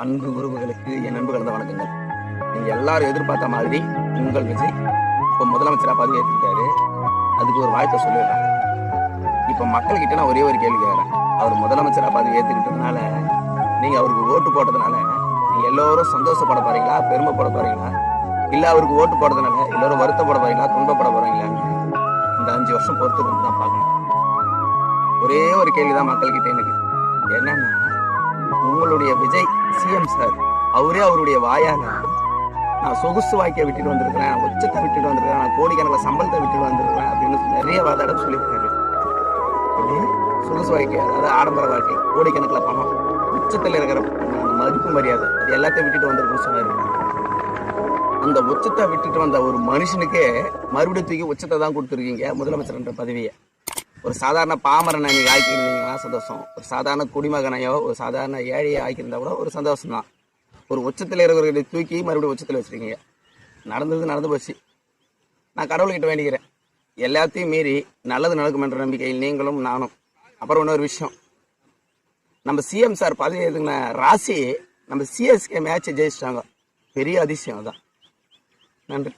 அன்பு உறவுகளுக்கு என் அன்பு கலந்த வணக்கங்கள். நீங்க எல்லாரும் எதிர்பார்த்த மாதிரி உங்கள் விஜய் இப்ப முதலமைச்சரா பதவி ஏற்றுக்கிட்டாரு. அதுக்கு ஒரு வாழ்க்கை சொல்லிடுறேன். இப்ப மக்கள் கிட்ட நான் ஒரே ஒரு கேள்வி கேட்கிறேன். அவர் முதலமைச்சரா பதவி ஏற்றுக்கிட்டதுனால, நீங்க அவருக்கு ஓட்டு போட்டதுனால நீங்க எல்லோரும் சந்தோஷப்பட போறீங்களா, பெருமைப்பட போறீங்களா, இல்ல அவருக்கு ஓட்டு போட்டதுனால எல்லாரும் வருத்தப்பட போறீங்களா, துன்பப்பட போறீங்களான்னு இந்த 5 வருஷம் பொறுத்து இருந்து தான் பார்க்கணும். ஒரே ஒரு கேள்விதான் மக்கள் கிட்ட எனக்கு என்னன்னா, உங்களுடைய விஜய் சிஎம் சார் அவரே அவருடைய வாயால நான் சொகுசு வாய்க்க விட்டுட்டு வந்திருக்கிறேன், உச்சத்தை விட்டுட்டு வந்திருக்கிறேன், நான் கோடிக்கணக்கில் சம்பளத்தை விட்டுட்டு வந்திருக்கிறேன் அப்படின்னு நிறைய வாதாட சொல்லியிருக்காரு. சொகுசு வாழ்க்கை, அதாவது ஆடம்பர வாழ்க்கை, கோடிக்கணக்கில் பணம், உச்சத்தில் இருக்கிற மதிப்பு மரியாதை, அது எல்லாத்தையும் விட்டுட்டு வந்திருக்குன்னு சொன்னாரு. அந்த உச்சத்தை விட்டுட்டு வந்த ஒரு மனுஷனுக்கே மறுபடியும் தூக்கி உச்சத்தை தான் கொடுத்துருக்கீங்க முதலமைச்சர்ன்ற பதவியை. ஒரு சாதாரண பாமரனை நீங்க ஆக்கியிருந்தீங்கன்னா சந்தோஷம், ஒரு சாதாரண குடிமகனையோ ஒரு சாதாரண ஏழையை ஆக்கியிருந்தா கூட ஒரு சந்தோஷம் தான். ஒரு உச்சத்தில் இருக்கிறவர்களை தூக்கி மறுபடியும் உச்சத்தில் வச்சிருக்கீங்க. நடந்தது நடந்து போச்சு. நான் கடவுள்கிட்ட வேண்டிக்கிறேன், எல்லாத்தையும் மீறி நல்லது நடக்கும் என்ற நம்பிக்கையில் நீங்களும் நானும். அப்புறம் இன்னொரு விஷயம், நம்ம சிஎம் சார் பதவி எதுக்குன ராசி நம்ம சிஎஸ்கே மேட்சை ஜெயிச்சிட்டாங்க. பெரிய அதிசயம் தான். நன்றி.